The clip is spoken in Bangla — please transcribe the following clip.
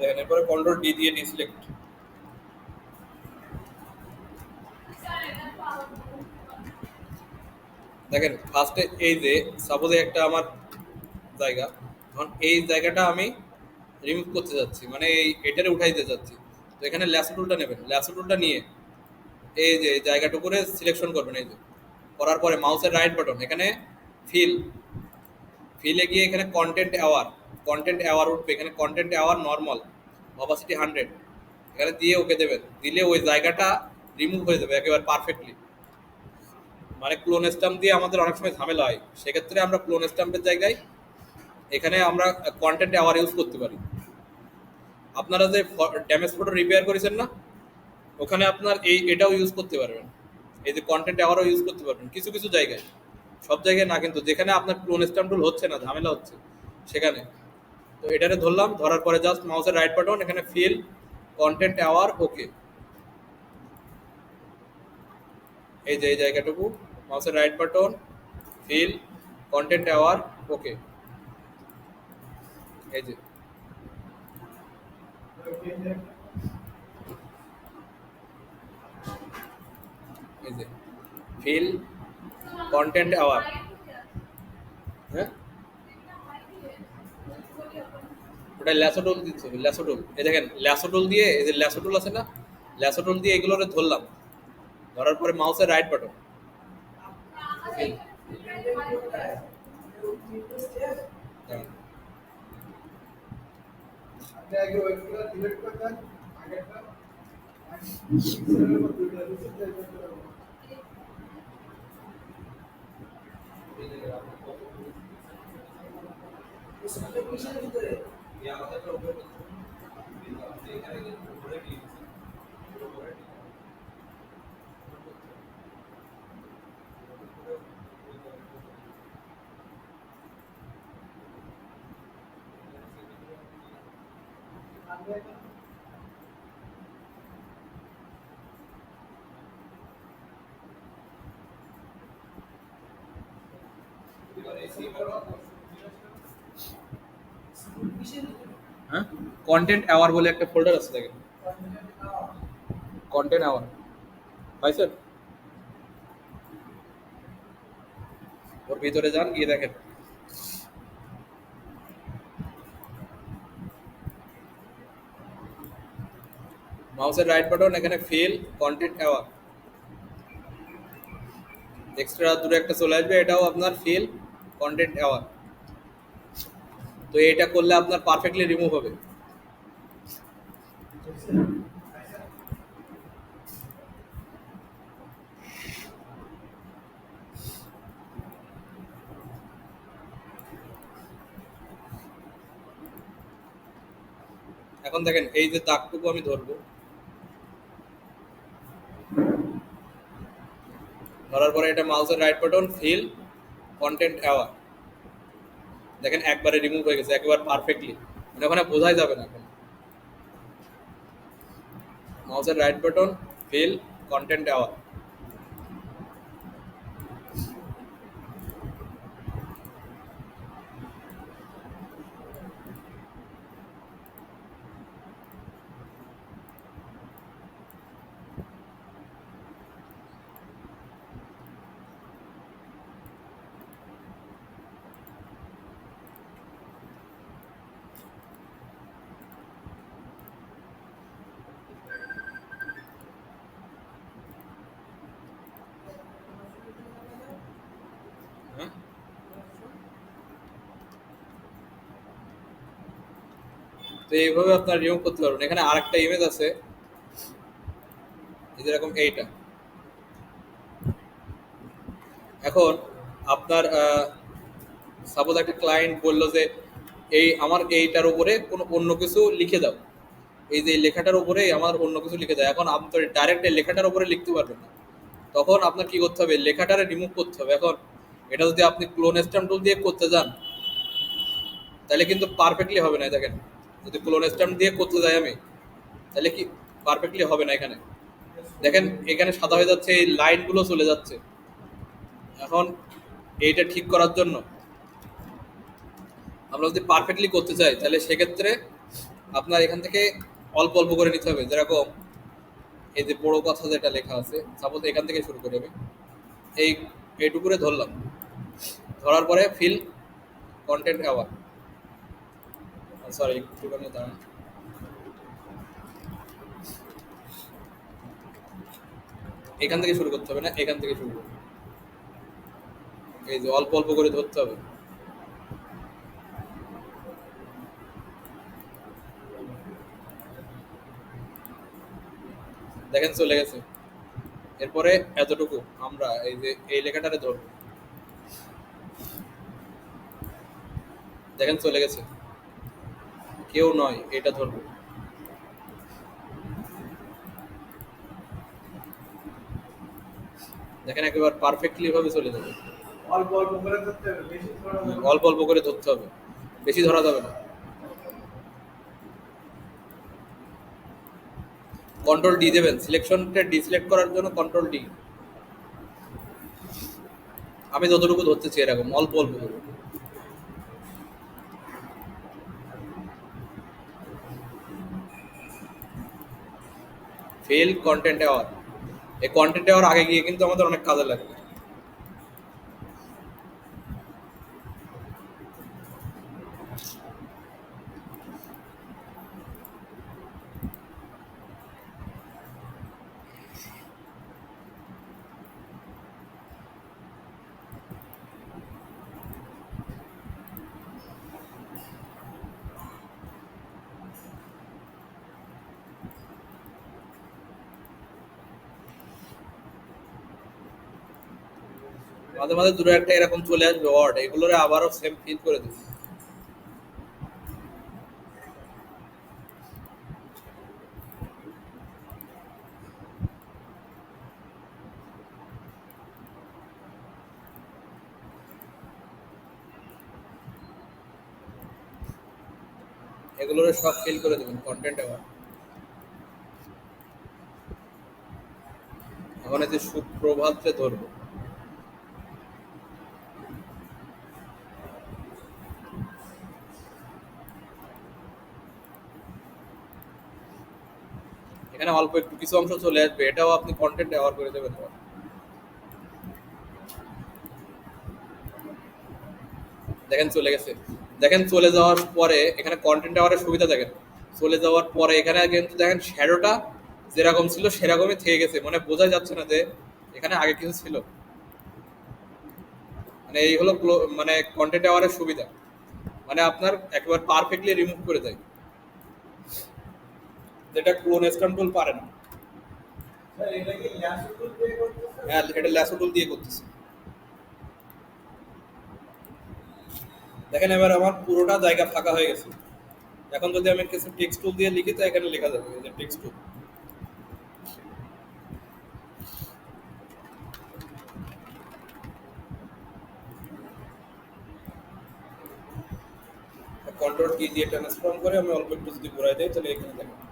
দেখেন এরপরে কন্ট্রোল ডি দিয়ে ডিসিলেক্ট। দেখেন ফার্স্টে এই যে সাপোজে একটা আমার জায়গা, এখন এই জায়গাটা আমি রিমুভ করতে যাচ্ছি, মানে এই এটারে উঠাই দিতে যাচ্ছি। তো এখানে ল্যাসো টুলটা নেবেন, ল্যাসো টুলটা নিয়ে এই যে জায়গাটা করে সিলেকশন করবেন। এই যে করার পরে মাউসের রাইট বাটন, এখানে ফিল, ফিলে গিয়ে এখানে কন্টেন্ট অ্যাওয়ার, কন্টেন্ট অ্যাওয়ার উঠবে, এখানে কন্টেন্ট অ্যাওয়ার নর্মাল অপাসিটি 100 এখানে দিয়ে ওকে দেবেন। দিলে ওই জায়গাটা রিমুভ হয়ে যাবে একেবারে পারফেক্টলি। মানে ক্লোন স্টাম্প দিয়ে আমাদের অনেক সময় ঝামেলা হয়, সেক্ষেত্রে আমরা ক্লোন স্টাম্পের জায়গায় এখানে আমরা কন্টেন্ট অ্যাওয়ার ইউজ করতে পারি। আপনারা যে ড্যামেজ ফটো রিপেয়ার করেছেন না, ওখানে আপনার এটাও ইউজ করতে পারবেন। এই যে কন্টেন্ট অ্যাওয়ারও ইউজ করতে পারবেন কিছু কিছু জায়গায়, সব জায়গায় না কিন্তু, যেখানে আপনার ক্লোন স্টাম্প টুল হচ্ছে না, ঝামেলা হচ্ছে সেখানে। তো এটারে ধরলাম, ধরার পরে জাস্ট মাউসের রাইট বাটন, এখানে ফিল কন্টেন্ট অ্যাওয়ার ওকে, এই যে এই জায়গাটুকু মাউসের right button fill content aware ওকে, এই যে এই যে ফিল কন্টেন্ট অ্যাওয়ার। হ্যাঁ, ওটা ল্যাসো টুল দিচ্ছে হবে, ল্যাসো টুল। এই দেখেন ল্যাসো টুল দিয়ে, এই যে ল্যাসো টুল আছে না, ল্যাসো টুল দিয়ে এগুলোরে ধরলাম, ধরার পরে মাউসের রাইট বাটন হ্যাঁ, কন্টেন্ট অ্যাওয়ার বলে একটা ফোল্ডার আছে দেখেন, কন্টেন্ট অ্যাওয়ার পাইছেন, ওর ভিতরে যান, গিয়ে দেখেন মাউসের রাইট বাটন, এখানে ফিল কন্টেন্ট অ্যাওয়ার, এক্সট্রা দূরে একটা চলে আসবে, এটাও আপনার ফিল কন্টেন্ট অ্যাওয়ার। তো এটা করলে আপনার পারফেক্টলি রিমুভ হবে। এখন দেখেন এই যে দাগটুকু আমি ধরবো, ধরার পরে এটা মাউসের right button fill content aware, দেখেন একবারে রিমুভ হয়ে গেছে একেবারে পারফেক্টলি, মানে ওখানে বোঝাই যাবে না। এখন মাউসের right button fill content aware. হ্যাঁ, তো এইভাবে আপনার রিমুভ করতে পারবেন। এখানে আরেকটা ইমেজ আছে, এই যেরকম এইটা। এখন আপনার সাপোজ একটা ক্লায়েন্ট বললো যে এই আমার এইটার উপরে কোনো অন্য কিছু লিখে দাও, এই যে এই লেখাটার উপরে আমার অন্য কিছু লিখে দাও। এখন আপনি তো ডাইরেক্ট এই লেখাটার উপরে লিখতে পারবেন না, তখন আপনার কি করতে হবে, লেখাটারে রিমুভ করতে হবে। এখন এটা যদি আপনি ক্লোন স্ট্যাম্প টুল দিয়ে করতে যান, তাহলে কিন্তু পারফেক্টলি হবে না। দেখেন যদি ক্লোন স্ট্যাম্প দিয়ে করতে যাই আমি, তাহলে কি পারফেক্টলি হবে না। এখানে দেখেন এখানে সাদা হয়ে যাচ্ছে, এই লাইনগুলো চলে যাচ্ছে। এখন এইটা ঠিক করার জন্য আমরা যদি পারফেক্টলি করতে চাই, তাহলে সেক্ষেত্রে আপনার এখান থেকে অল্প অল্প করে নিতে হবে, যেরকম এই যে বড় কথা যেটা লেখা আছে, সাপোজ এখান থেকে শুরু করি আমি। এই এইটুকুরে ধরলাম, ধরার পরে ফিল কন্টেন্ট অ্যাওয়ার, সরি একটুখানি দাঁড়ান। এখান থেকে শুরু করতে হবে না, এখান থেকে শুরু করতে হবে। এই যে অল্প অল্প করে ধরতে হবে। দেখেন চলে গেছে। এরপরে এতটুকু আমরা এই যে এই লেখাটারে ধরবো, দেখেন চলে গেছে। কেউ নয়, এটা ধরবো। দেখেন একেবারে পারফেক্টলি ভাবে চলে যাবে। অল্প অল্প করে ধরতে হবে, বেশি ধরা যাবে না। অল্প অল্প করে ধরতে হবে, বেশি ধরা যাবে না। কন্ট্রোল ডি দেবেন, সিলেকশনটা ডিসিলেক্ট করার জন্য কন্ট্রোল ডি। আমি যতটুকু ধরতেছি এরকম অল্প অল্প করে। ফেল কন্টেন্ট অ্যাওয়ার, এই কন্টেন্ট অ্যাওয়ার আগে গিয়ে কিন্তু আমাদের অনেক কাজে লাগবে। মাঝে মাঝে দুটো একটা এরকম চলে আসবে ওয়ার্ড, এগুলোরে আবারও সেম ফিল করে দিবে। এগুলোরে সব ফিল করে দেবেন কন্টেন্ট অ্যাওয়ার। এখন এই যে সুপ্রভাতকে ধরবো, এখানে অল্প একটু কিছু অংশ চলে আসবে, এটাও আপনি কন্টেন্ট অ্যাওয়ার করে দেবেন। দেখেন চলে গেছে। দেখেন চলে যাওয়ার পরে এখানে কন্টেন্ট আওয়ারের সুবিধা দেখেন। চলে যাওয়ার পরে এখানে কিন্তু দেখেন শ্যাডোটা যেরকম ছিল সেরকমই থেকে গেছে, মানে বোঝা যাচ্ছে না যে এখানে আগে কিছু ছিল। মানে এই হলো মানে কন্টেন্ট আওয়ারের সুবিধা, মানে আপনার একেবারে পারফেক্টলি রিমুভ করে দেয়, যেটা ক্লোন কন্ট্রোল পারে না। স্যার, এটা কি ল্যাসো টুল দিয়ে করতেছেন? হ্যাঁ, এটা ল্যাসো টুল দিয়ে করতেছে। দেখেন এবার আমার পুরোটা জায়গা ফাঁকা হয়ে গেছে। এখন যদি আমি কিছু টেক্সট টুল দিয়ে লিখি তো এখানে লেখা যাবে, এই যে টেক্সট টুল। কন্ট্রোল কি দিয়ে ট্রান্সফর্ম করে আমি অল্প একটু যদি ঘুরাই দেই তাহলে এখানে দেখেন